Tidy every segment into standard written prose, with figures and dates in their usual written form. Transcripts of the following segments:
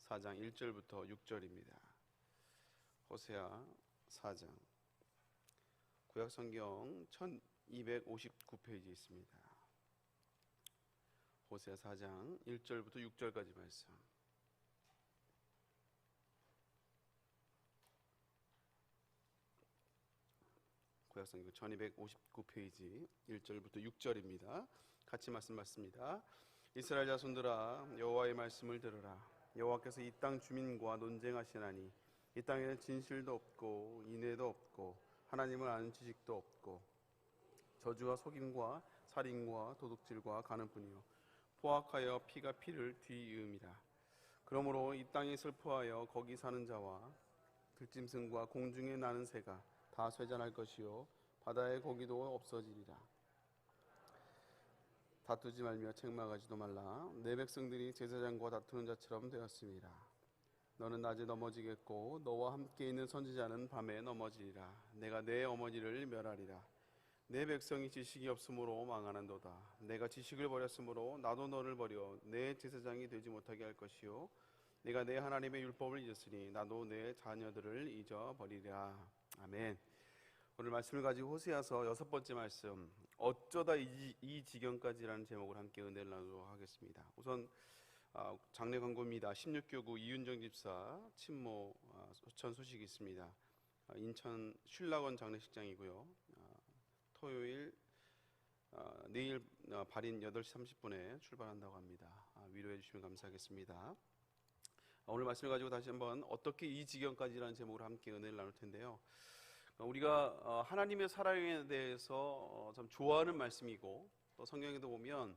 4장 1절부터 6절입니다. 호세아 4장 구약성경 1259페이지에 있습니다. 호세아 4장 1절부터 6절까지 말씀. 구약성경 1259페이지 1절부터 6절입니다. 같이 말씀 받습니다. 이스라엘 자손들아, 여호와의 말씀을 들으라. 여호와께서 이 땅 주민과 논쟁하시나니 이 땅에는 진실도 없고 인애도 없고 하나님을 아는 지식도 없고 저주와 속임과 살인과 도둑질과 간음뿐이요 포악하여 피가 피를 뒤이음이라. 그러므로 이 땅에 슬퍼하여 거기 사는 자와 들짐승과 공중에 나는 새가 다 쇠잔할 것이요 바다의 고기도 없어지리라. 다투지 말며 책망하지도 말라. 내 백성들이 제사장과 다투는 자처럼 되었음이라. 너는 낮에 넘어지겠고 너와 함께 있는 선지자는 밤에 넘어지리라. 내가 내 어머니를 멸하리라. 내 백성이 지식이 없으므로 망하는도다. 내가 지식을 버렸으므로 나도 너를 버려 내 제사장이 되지 못하게 할 것이요 내가 내 하나님의 율법을 잊었으니 나도 내 자녀들을 잊어버리리라. 아멘. 오늘 말씀을 가지고 호세아서 6번째 말씀, 어쩌다 이 지경까지라는 제목을 함께 은혜를 나누도록 하겠습니다. 우선 장례 광고입니다. 16교구 이윤정 집사 친모 소천 소식이 있습니다. 인천 신락원 장례식장이고요. 토요일 내일 발인 8시 30분에 출발한다고 합니다. 위로해 주시면 감사하겠습니다. 오늘 말씀을 가지고 다시 한번 어떻게 이 지경까지라는 제목으로 함께 은혜를 나눌 텐데요. 우리가 하나님의 사랑에 대해서 참 좋아하는 말씀이고, 또 성경에도 보면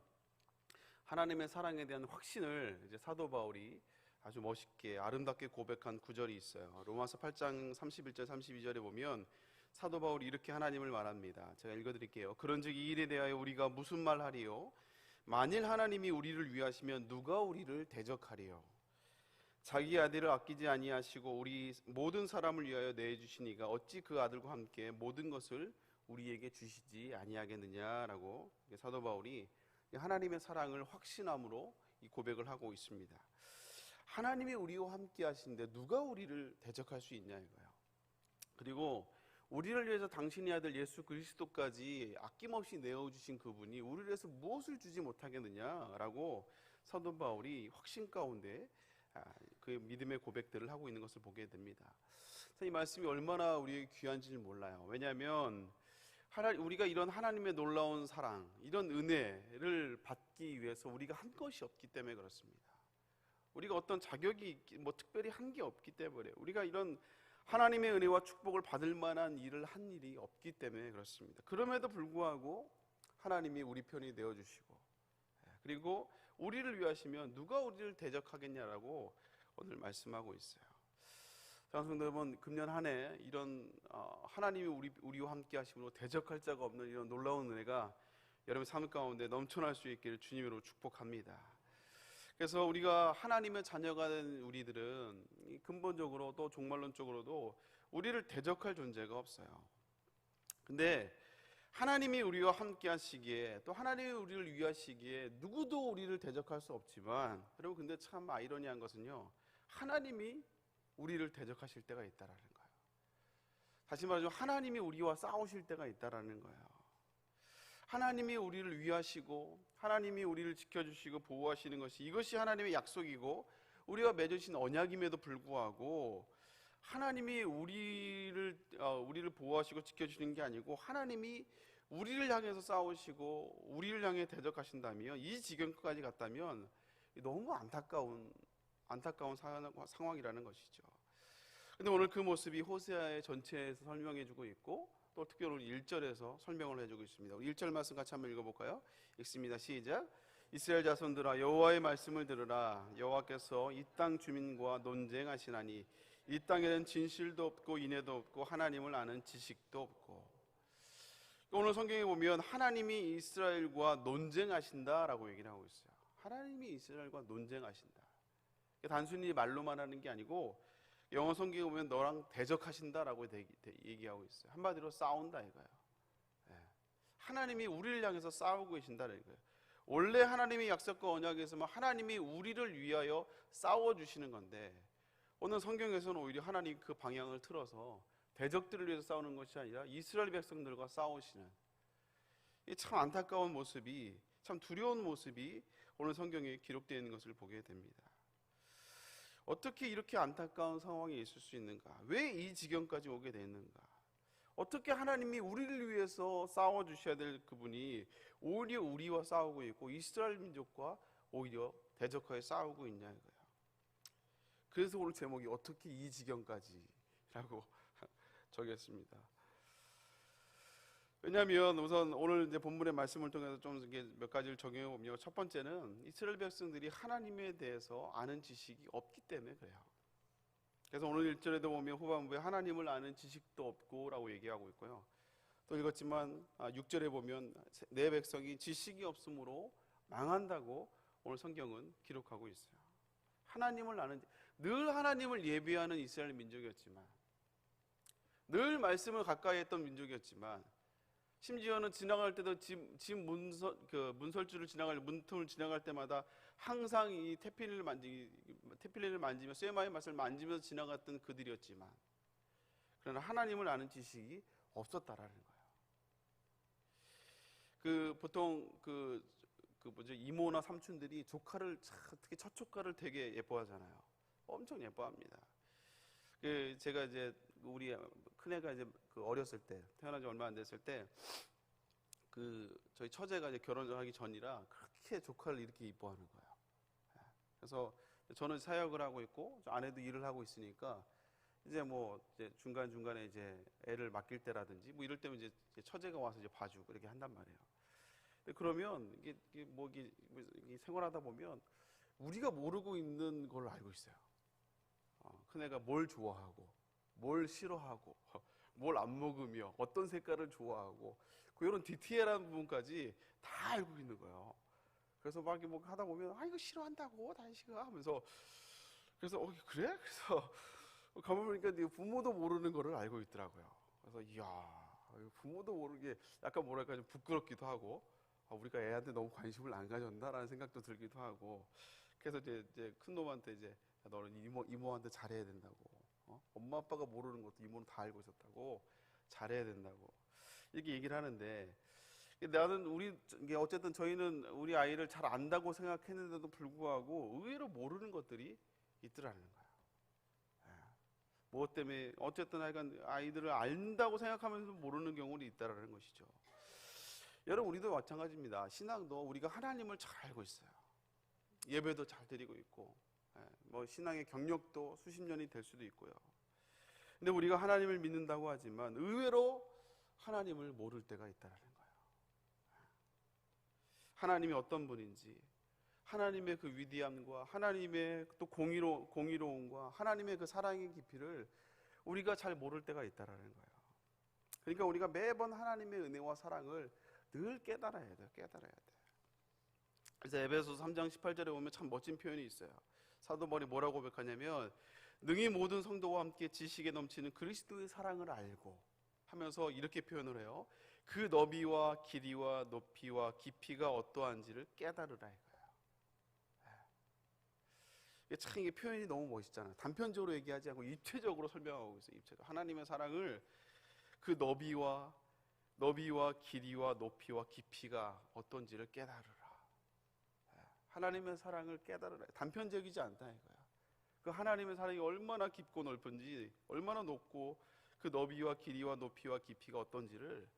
하나님의 사랑에 대한 확신을 이제 사도 바울이 아주 멋있게 아름답게 고백한 구절이 있어요. 로마서 8장 31절 32절에 보면 사도 바울이 이렇게 하나님을 말합니다. 제가 읽어드릴게요. 그런즉 이 일에 대하여 우리가 무슨 말하리요? 만일 하나님이 우리를 위하시면 누가 우리를 대적하리요? 자기 아들을 아끼지 아니하시고 우리 모든 사람을 위하여 내주시니가 어찌 그 아들과 함께 모든 것을 우리에게 주시지 아니하겠느냐라고 사도 바울이 하나님의 사랑을 확신함으로 이 고백을 하고 있습니다. 하나님이 우리와 함께 하시는데 누가 우리를 대적할 수 있냐 이거예요. 그리고 우리를 위해서 당신의 아들 예수 그리스도까지 아낌없이 내어주신 그분이 우리를 위해서 무엇을 주지 못하겠느냐라고 사도 바울이 확신 가운데 그 믿음의 고백들을 하고 있는 것을 보게 됩니다. 이 말씀이 얼마나 우리에게 귀한지를 몰라요. 왜냐하면 우리가 이런 하나님의 놀라운 사랑, 이런 은혜를 받기 위해서 우리가 한 것이 없기 때문에 그렇습니다. 우리가 어떤 자격이 특별히 한 게 없기 때문에, 우리가 이런 하나님의 은혜와 축복을 받을 만한 일을 한 일이 없기 때문에 그렇습니다. 그럼에도 불구하고 하나님이 우리 편이 되어주시고, 그리고 우리를 위하시면 누가 우리를 대적하겠냐라고 오늘 말씀하고 있어요. 성도 여러분, 금년 한 해 이런 하나님이 우리와 함께 하심으로 대적할 자가 없는 이런 놀라운 은혜가 여러분 삶 가운데 넘쳐날 수 있기를 주님으로 축복합니다. 그래서 우리가 하나님의 자녀가 된 우리들은 근본적으로 또 종말론적으로도 우리를 대적할 존재가 없어요. 근데 하나님이 우리와 함께 하시기에, 또 하나님이 우리를 위하시기에 누구도 우리를 대적할 수 없지만, 여러분 근데 참 아이러니한 것은요, 하나님이 우리를 대적하실 때가 있다라는 거예요. 다시 말하자면 하나님이 우리와 싸우실 때가 있다라는 거예요. 하나님이 우리를 위하시고 하나님이 우리를 지켜주시고 보호하시는 것이, 이것이 하나님의 약속이고 우리가 맺으신 언약임에도 불구하고 하나님이 우리를 보호하시고 지켜주시는 게 아니고 하나님이 우리를 향해서 싸우시고 우리를 향해 대적하신다면, 이 지경까지 갔다면 너무 안타까운 상황이라는 것이죠. 그런데 오늘 그 모습이 호세아의 전체에서 설명해주고 있고, 또 특별히 1절에서 설명을 해주고 있습니다. 우리 1절 말씀 같이 한번 읽어볼까요? 읽습니다. 시작. 이스라엘 자손들아, 여호와의 말씀을 들으라. 여호와께서 이 땅 주민과 논쟁하시나니 이 땅에는 진실도 없고 인애도 없고 하나님을 아는 지식도 없고. 오늘 성경에 보면 하나님이 이스라엘과 논쟁하신다라고 얘기를 하고 있어요. 하나님이 이스라엘과 논쟁하신다. 단순히 말로만 하는 게 아니고 영어 성경에 보면 너랑 대적하신다라고 얘기하고 있어요. 한마디로 싸운다 이거예요. 하나님이 우리를 향해서 싸우고 계신다는 거예요. 원래 하나님의 약속과 언약에서만 하나님이 우리를 위하여 싸워주시는 건데, 오늘 성경에서는 오히려 하나님 그 방향을 틀어서 대적들을 위해서 싸우는 것이 아니라 이스라엘 백성들과 싸우시는, 이 참 안타까운 모습이, 참 두려운 모습이 오늘 성경에 기록되어 있는 것을 보게 됩니다. 어떻게 이렇게 안타까운 상황이 있을 수 있는가? 왜 이 지경까지 오게 됐는가? 어떻게 하나님이 우리를 위해서 싸워주셔야 될 그분이 오히려 우리와 싸우고 있고 이스라엘 민족과 오히려 대적하여 싸우고 있냐 이거야. 그래서 오늘 제목이 어떻게 이 지경까지 라고 적였습니다. 왜냐하면 우선 오늘 이제 본문의 말씀을 통해서 좀 몇 가지를 적용해 보면, 첫 번째는 이스라엘 백성들이 하나님에 대해서 아는 지식이 없기 때문에 그래요. 그래서 오늘 1절에도 보면 후반부에 하나님을 아는 지식도 없고 라고 얘기하고 있고요. 또 읽었지만 6절에 보면 내 백성이 지식이 없으므로 망한다고 오늘 성경은 기록하고 있어요. 하나님을 아는, 늘 하나님을 예비하는 이스라엘 민족이었지만, 늘 말씀을 가까이 했던 민족이었지만, 심지어는 지나갈 때도 집 문설주를 문틈을 지나갈 때마다 항상 이 태필리를 만지며 쇠마의 맛을 만지면서 지나갔던 그들이었지만, 그러나 하나님을 아는 지식이 없었다라는 거예요. 보통 이모나 삼촌들이 조카를, 특히 첫 조카를 되게 예뻐하잖아요. 엄청 예뻐합니다. 제가 이제 우리 큰애가 이제 어렸을 때, 태어난 지 얼마 안 됐을 때, 저희 처제가 이제 결혼을 하기 전이라 그렇게 조카를 이렇게 이뻐하는 거예요. 그래서 저는 사역을 하고 있고 아내도 일을 하고 있으니까 이제 이제 중간중간에 이제 애를 맡길 때라든지 이럴 때면 이제 처제가 와서 이제 봐주고 이렇게 한단 말이에요. 그러면 이게 생활하다 보면 우리가 모르고 있는 걸 알고 있어요. 큰애가 뭘 좋아하고 뭘 싫어하고 뭘 안 먹으며 어떤 색깔을 좋아하고 이런 디테일한 부분까지 다 알고 있는 거예요. 그래서 막 하다 보면 이거 싫어한다고 다시가 하면서, 그래서 그래? 그래서 가보니까 부모도 모르는 거를 알고 있더라고요. 그래서 이야, 부모도 모르게 약간 뭐랄까 좀 부끄럽기도 하고, 우리가 애한테 너무 관심을 안 가졌나라는 생각도 들기도 하고. 그래서 이제 큰 놈한테 이제 너는 이모한테 잘해야 된다고, 엄마 아빠가 모르는 것도 이모는 다 알고 있었다고, 잘해야 된다고 이렇게 얘기를 하는데, 나는 어쨌든 저희는 우리 아이를 잘 안다고 생각했는데도 불구하고 의외로 모르는 것들이 있더라는 거예요. 무엇 때문에 어쨌든 하여간 아이들을 안다고 생각하면서 모르는 경우는 있다라는 것이죠. 여러분, 우리도 마찬가지입니다. 신앙도 우리가 하나님을 잘 알고 있어요. 예배도 잘 드리고 있고, 신앙의 경력도 수십 년이 될 수도 있고요. 근데 우리가 하나님을 믿는다고 하지만 의외로 하나님을 모를 때가 있다라는 거예요. 하나님이 어떤 분인지, 하나님의 그 위대함과 하나님의 또 공의로움과 하나님의 그 사랑의 깊이를 우리가 잘 모를 때가 있다라는 거예요. 그러니까 우리가 매번 하나님의 은혜와 사랑을 늘 깨달아야 돼요. 그래서 에베소서 3장 18절에 보면 참 멋진 표현이 있어요. 사도 바울이 뭐라고 고백하냐면, 능히 모든 성도와 함께 지식에 넘치는 그리스도의 사랑을 알고 하면서 이렇게 표현을 해요. 그 너비와 길이와 높이와 깊이가 어떠한지를 깨달으라 이거예요. 참 이게 표현이 너무 멋있잖아요. 단편적으로 얘기하지 않고 입체적으로 설명하고 있어요. 입체적으로 하나님의 사랑을, 그 너비와 길이와 높이와 깊이가 어떤지를 깨달으라. 하나님의 사랑을 깨달으라. 단편적이지 않다 이거야. 그 하나님의 사랑이 얼마나 깊고 넓은지, 얼마나 높고 그 너비와 길이와 높이와 깊이가 어떤지를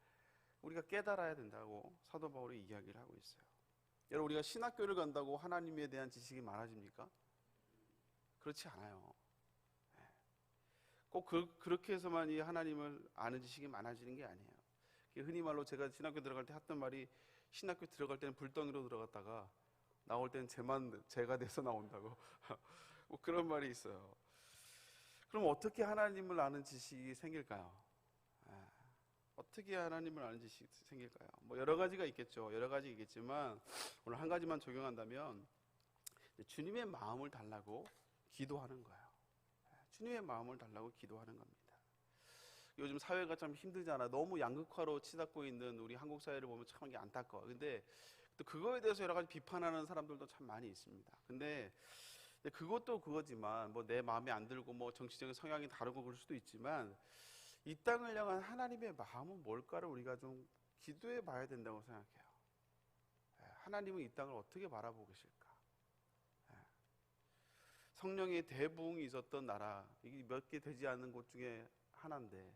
우리가 깨달아야 된다고 사도 바울이 이야기를 하고 있어요. 여러분, 우리가 신학교를 간다고 하나님에 대한 지식이 많아집니까? 그렇지 않아요. 꼭 그렇게 해서만 이 하나님을 아는 지식이 많아지는 게 아니에요. 흔히 말로 제가 신학교 들어갈 때 했던 말이, 신학교 들어갈 때는 불덩이로 들어갔다가 나올 때는 제가 돼서 나온다고 그런 말이 있어요. 그럼 어떻게 하나님을 아는 지식이 생길까요? 어떻게 하나님을 아는 지식이 생길까요? 여러 가지가 있겠죠. 여러 가지 있겠지만 오늘 한 가지만 적용한다면 주님의 마음을 달라고 기도하는 거예요. 주님의 마음을 달라고 기도하는 겁니다. 요즘 사회가 참 힘들잖아. 너무 양극화로 치닫고 있는 우리 한국 사회를 보면 참 이게 안타까워. 근데 또 그거에 대해서 여러 가지 비판하는 사람들도 참 많이 있습니다. 근데 그것도 그거지만 뭐 내 마음에 안 들고 뭐 정치적인 성향이 다르고 그럴 수도 있지만 이 땅을 향한 하나님의 마음은 뭘까를 우리가 좀 기도해 봐야 된다고 생각해요. 하나님은 이 땅을 어떻게 바라보고 계실까? 성령의 대부흥이 있었던 나라, 이게 몇 개 되지 않는 곳 중에 하나인데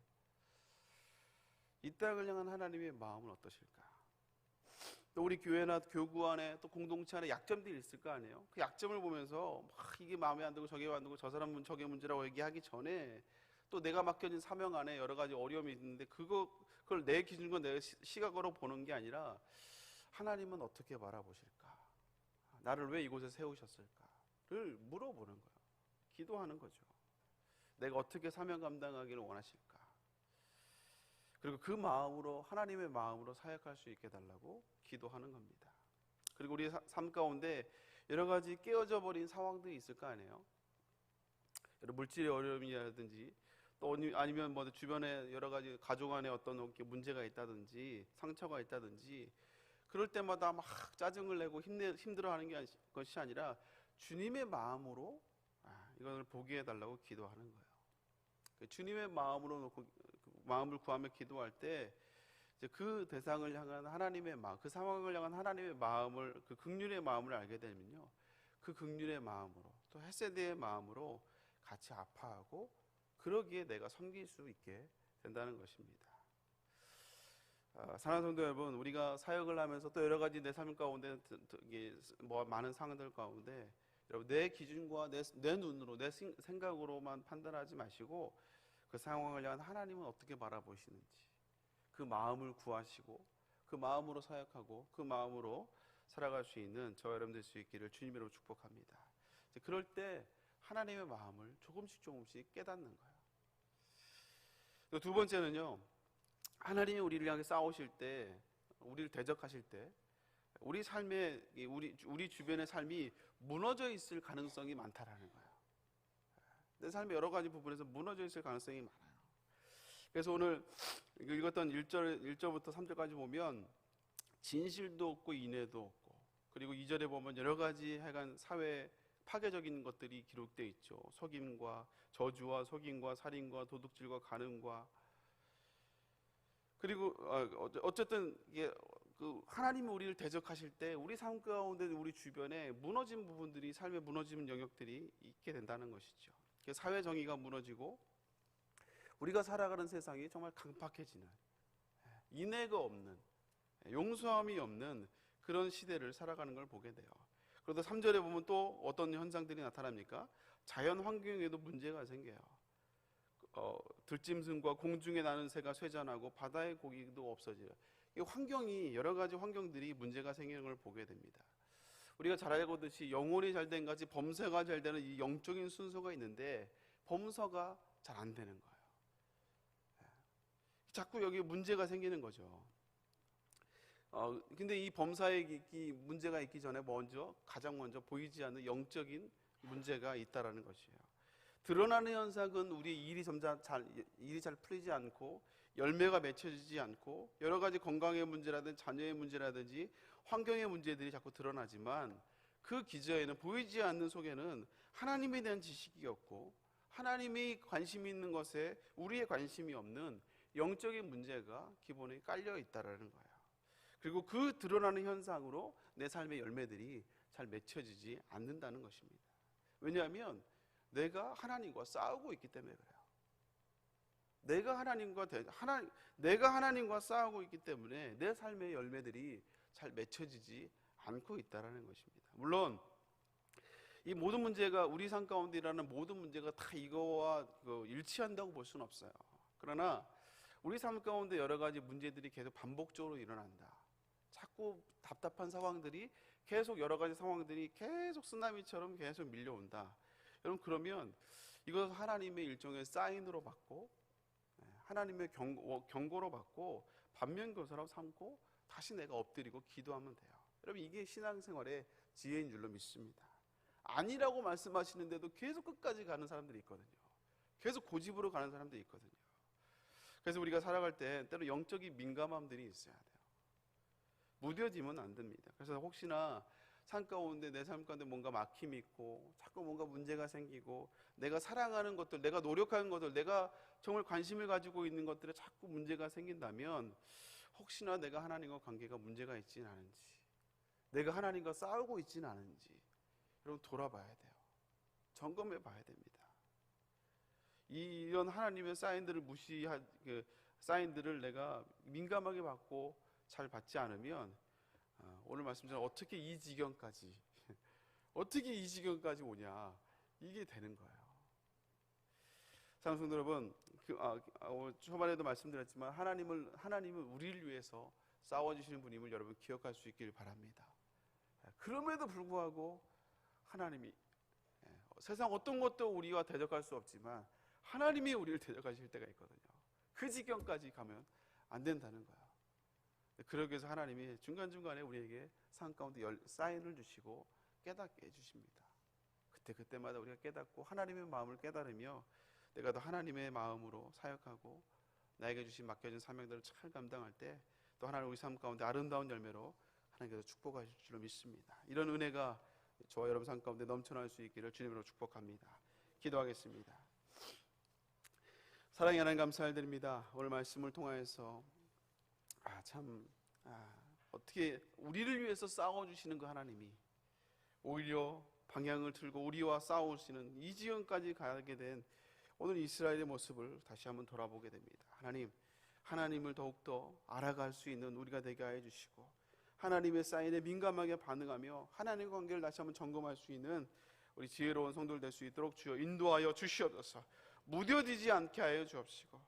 이 땅을 향한 하나님의 마음은 어떠실까? 또 우리 교회나 교구 안에 또 공동체 안에 약점들이 있을 거 아니에요? 그 약점을 보면서 막 이게 마음에 안 들고 저게 안 들고 저 사람은 저게 문제라고 얘기하기 전에 또 내가 맡겨진 사명 안에 여러 가지 어려움이 있는데 그걸 내 기준과 내 시각으로 보는 게 아니라 하나님은 어떻게 바라보실까? 나를 왜 이곳에 세우셨을까를 물어보는 거예요. 기도하는 거죠. 내가 어떻게 사명 감당하기를 원하실까? 그리고 그 마음으로 하나님의 마음으로 사역할 수 있게 달라고 기도하는 겁니다. 그리고 우리 삶 가운데 여러 가지 깨어져 버린 상황들이 있을 거 아니에요. 물질의 어려움이라든지 또 아니면 뭐 주변에 여러 가지 가족 안에 어떤 문제가 있다든지 상처가 있다든지 그럴 때마다 막 짜증을 내고 힘들어하는 것이 아니라 주님의 마음으로 이걸 보게 해달라고 기도하는 거예요. 주님의 마음으로 마음을 구하며 기도할 때 그 대상을 향한 하나님의 마음, 그 상황을 향한 하나님의 마음을, 그 긍휼의 마음을 알게 되면요, 그 긍휼의 마음으로 또 헤세드의 마음으로 같이 아파하고 그러기에 내가 섬길 수 있게 된다는 것입니다. 사랑하는 성도 여러분, 우리가 사역을 하면서 또 여러 가지 내 삶 가운데 뭐 많은 상황들 가운데 여러분 내 기준과 내 눈으로 내 생각으로만 판단하지 마시고 그 상황을 향한 하나님은 어떻게 바라보시는지 그 마음을 구하시고 그 마음으로 사역하고 그 마음으로 살아갈 수 있는 저와 여러분 될 수 있기를 주님으로 축복합니다. 그럴 때 하나님의 마음을 조금씩 깨닫는 거예요. 또 두 번째는요, 하나님이 우리를 향해 싸우실 때, 우리를 대적하실 때 우리 삶의 우리 주변의 삶이 무너져 있을 가능성이 많다라는 거예요. 내 삶의 여러 가지 부분에서 무너져 있을 가능성이 많아요. 그래서 오늘 읽었던 1절부터 3절까지 보면 진실도 없고 인애도 없고, 그리고 2절에 보면 여러 가지 하여간 사회 파괴적인 것들이 기록되어 있죠. 속임과 저주와 속임과 살인과 도둑질과 간음과, 그리고 어쨌든 이게 하나님이 우리를 대적하실 때 우리 삶 가운데 우리 주변에 무너진 부분들이, 삶에 무너지는 영역들이 있게 된다는 것이죠. 사회 정의가 무너지고 우리가 살아가는 세상이 정말 강팍해지는, 인애가 없는, 용서함이 없는 그런 시대를 살아가는 걸 보게 돼요. 그런데 3절에 보면 또 어떤 현상들이 나타납니까? 자연 환경에도 문제가 생겨요. 들짐승과 공중에 나는 새가 쇠잔하고 바다의 고기도 없어져요. 이 환경이, 여러 가지 환경들이 문제가 생기는 걸 보게 됩니다. 우리가 잘 알고 있듯이 영혼이 잘된 같이 범사가 잘 되는 이 영적인 순서가 있는데 범사가 잘 안 되는 거예요. 자꾸 여기 문제가 생기는 거죠. 근데 이 범사에 문제가 있기 전에 가장 먼저 보이지 않는 영적인 문제가 있다라는 것이에요. 드러나는 현상은 우리 일이 잘 풀리지 않고 열매가 맺혀지지 않고 여러 가지 건강의 문제라든지 자녀의 문제라든지 환경의 문제들이 자꾸 드러나지만 그 기저에는, 보이지 않는 속에는 하나님에 대한 지식이 없고 하나님이 관심이 있는 것에 우리의 관심이 없는 영적인 문제가 기본에 깔려 있다라는 거예요. 그리고 그 드러나는 현상으로 내 삶의 열매들이 잘 맺혀지지 않는다는 것입니다. 왜냐하면 내가 하나님과 싸우고 있기 때문에 그래요. 내가 하나님과 싸우고 있기 때문에 내 삶의 열매들이 잘 맺혀지지 않고 있다는 것입니다. 물론 이 모든 문제가, 우리 삶 가운데 일어나는 모든 문제가 다 이거와 일치한다고 볼 수는 없어요. 그러나 우리 삶 가운데 여러 가지 문제들이 계속 반복적으로 일어난다. 자꾸 답답한 상황들이 계속, 여러 가지 상황들이 계속 쓰나미처럼 계속 밀려온다. 여러분, 그러면 이것을 하나님의 일종의 사인으로 받고 하나님의 경고로 받고 반면교사로 삼고 다시 내가 엎드리고 기도하면 돼요. 여러분, 이게 신앙생활의 지혜인 줄로 믿습니다. 아니라고 말씀하시는데도 계속 끝까지 가는 사람들이 있거든요. 계속 고집으로 가는 사람들이 있거든요. 그래서 우리가 살아갈 때 때로 영적인 민감함들이 있어야 돼요. 무뎌지면 안 됩니다. 그래서 혹시나 삶 가운데, 내 삶 가운데 뭔가 막힘이 있고 자꾸 뭔가 문제가 생기고 내가 사랑하는 것들, 내가 노력하는 것들, 내가 정말 관심을 가지고 있는 것들에 자꾸 문제가 생긴다면 혹시나 내가 하나님과 관계가 문제가 있지는 않은지, 내가 하나님과 싸우고 있지는 않은지 여러분 돌아봐야 돼요. 점검해 봐야 됩니다. 이런 하나님의 사인들을 사인들을 내가 민감하게 받고 잘 받지 않으면 오늘 말씀처럼 어떻게 이 지경까지 오냐, 이게 되는 거예요. 사랑하는 성도 여러분, 초반에도 말씀드렸지만 하나님은 우리를 위해서 싸워주시는 분임을 여러분 기억할 수 있길 바랍니다. 그럼에도 불구하고 하나님이, 세상 어떤 것도 우리와 대적할 수 없지만 하나님이 우리를 대적하실 때가 있거든요. 그 지경까지 가면 안 된다는 거예요. 그러기 위해서 하나님이 중간중간에 우리에게 삶 가운데 사인을 주시고 깨닫게 해주십니다. 그때마다 우리가 깨닫고 하나님의 마음을 깨달으며 내가 더 하나님의 마음으로 사역하고 나에게 맡겨진 사명들을 잘 감당할 때 또 하나님 우리 삶 가운데 아름다운 열매로 하나님께서 축복하실 줄로 믿습니다. 이런 은혜가 저와 여러분 삶 가운데 넘쳐날 수 있기를 주님으로 축복합니다. 기도하겠습니다. 사랑의 하나님 감사드립니다. 오늘 말씀을 통하여서 어떻게 우리를 위해서 싸워주시는 그 하나님이 오히려 방향을 틀고 우리와 싸우시는 이 지경까지 가게 된 오늘 이스라엘의 모습을 다시 한번 돌아보게 됩니다. 하나님을 더욱더 알아갈 수 있는 우리가 되게 하여 주시고 하나님의 사인에 민감하게 반응하며 하나님의 관계를 다시 한번 점검할 수 있는 우리 지혜로운 성도들 될 수 있도록 주여 인도하여 주시옵소서. 무뎌지지 않게 하여 주옵시고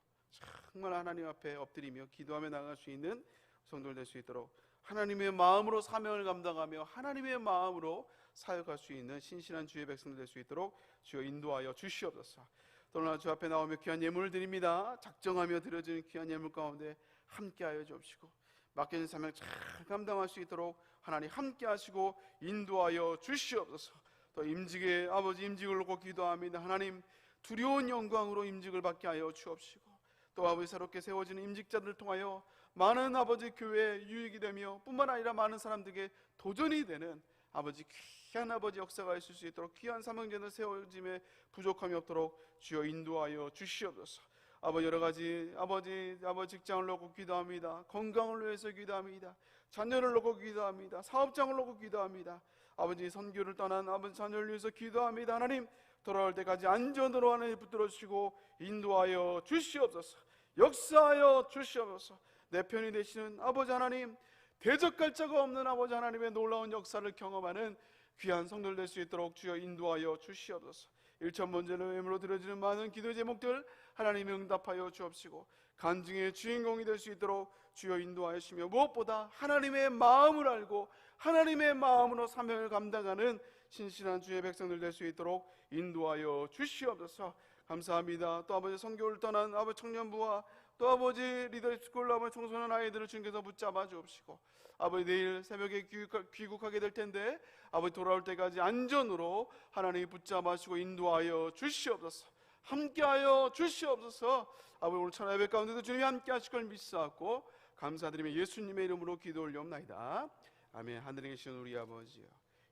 정말 하나님 앞에 엎드리며 기도하며 나아갈 수 있는 성도들 될 수 있도록 하나님의 마음으로 사명을 감당하며 하나님의 마음으로 사역할 수 있는 신실한 주의 백성들 될 수 있도록 주여 인도하여 주시옵소서. 또한 주 앞에 나오며 귀한 예물을 드립니다. 작정하며 드려지는 귀한 예물 가운데 함께하여 주옵시고 맡겨진 사명 잘 감당할 수 있도록 하나님 함께하시고 인도하여 주시옵소서. 또 임직의 아버지 임직을 놓고 기도합니다. 하나님 두려운 영광으로 임직을 받게 하여 주옵시고 또 아버지 새롭게 세워지는 임직자들을 통하여 많은 아버지 교회에 유익이 되며 뿐만 아니라 많은 사람들에게 도전이 되는 아버지 귀한 아버지 역사가 있을 수 있도록 귀한 사명자들 세워짐에 부족함이 없도록 주여 인도하여 주시옵소서. 아버지 여러 가지 아버지 직장을 놓고 기도합니다. 건강을 위해서 기도합니다. 자녀를 놓고 기도합니다. 사업장을 놓고 기도합니다. 아버지 선교를 떠난 아버지 자녀를 위해서 기도합니다. 하나님 돌아올 때까지 안전으로 하나님 붙들어 주시고 인도하여 주시옵소서. 역사하여 주시옵소서. 내 편이 되시는 아버지 하나님, 대적할 자가 없는 아버지 하나님의 놀라운 역사를 경험하는 귀한 성도들 될 수 있도록 주여 인도하여 주시옵소서. 일천번제로 예물로 드려지는 많은 기도 제목들 하나님 응답하여 주옵시고 간증의 주인공이 될 수 있도록 주여 인도하시며 무엇보다 하나님의 마음을 알고 하나님의 마음으로 사명을 감당하는 신실한 주의 백성들 될 수 있도록 인도하여 주시옵소서. 감사합니다. 또 아버지 선교를 떠난 아버지 청년부와 또 아버지 리더스쿨 아버지 청소년 아이들을 주님께서 붙잡아 주옵시고 아버지 내일 새벽에 귀국하게 될 텐데 아버지 돌아올 때까지 안전으로 하나님이 붙잡아주시고 인도하여 주시옵소서. 함께하여 주시옵소서. 아버지 오늘 천하 예배 가운데도 주님이 함께 하실 걸 믿사옵고 감사드리며 예수님의 이름으로 기도 올려옵나이다. 아멘. 하늘에 계신 우리 아버지여,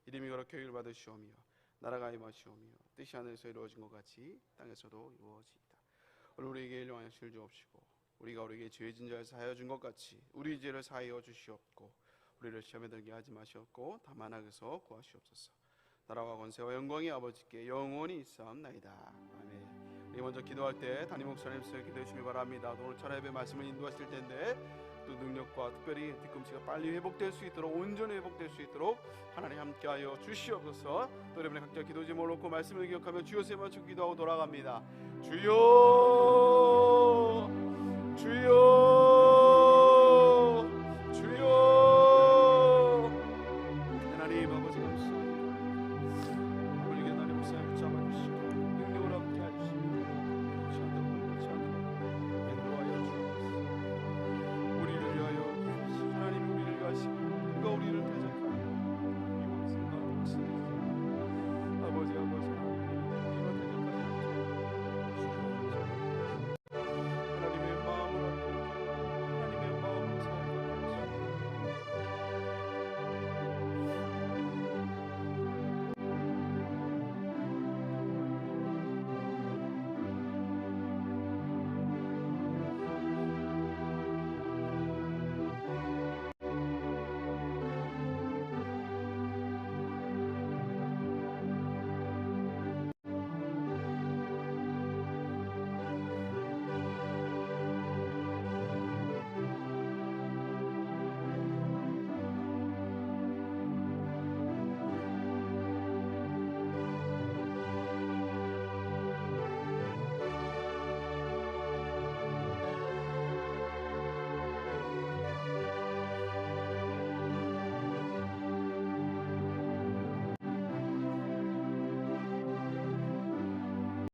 이름이 거룩히 여김을 받으시오며 나라가 임하시오며 뜻이 하늘에서 이루어진 것 같이 땅에서도 이루어지이다. 오늘 우리에게 일용할 양식을 주옵시고 우리가 우리에게 죄진 자를 사하여 준 것 같이 우리 죄를 사하여 주시옵고 우리를 시험에 들게 하지 마시옵고 다만 악에서 구하시옵소서. 나라와 권세와 영광이 아버지께 영원히 있사옵나이다. 아멘. 우리 먼저 기도할 때 담임 목사님 수여 기도해 주시기 바랍니다. 오늘 천하 예배 말씀을 인도하실 텐데 또 능력과 특별히 뒤꿈치가 빨리 회복될 수 있도록 온전히 회복될 수 있도록 하나님 함께하여 주시옵소서. 또 여러분의 각자 기도 제목을 놓고 말씀을 기억하며 주여 세 번 기도하고 돌아갑니다. 주여 주여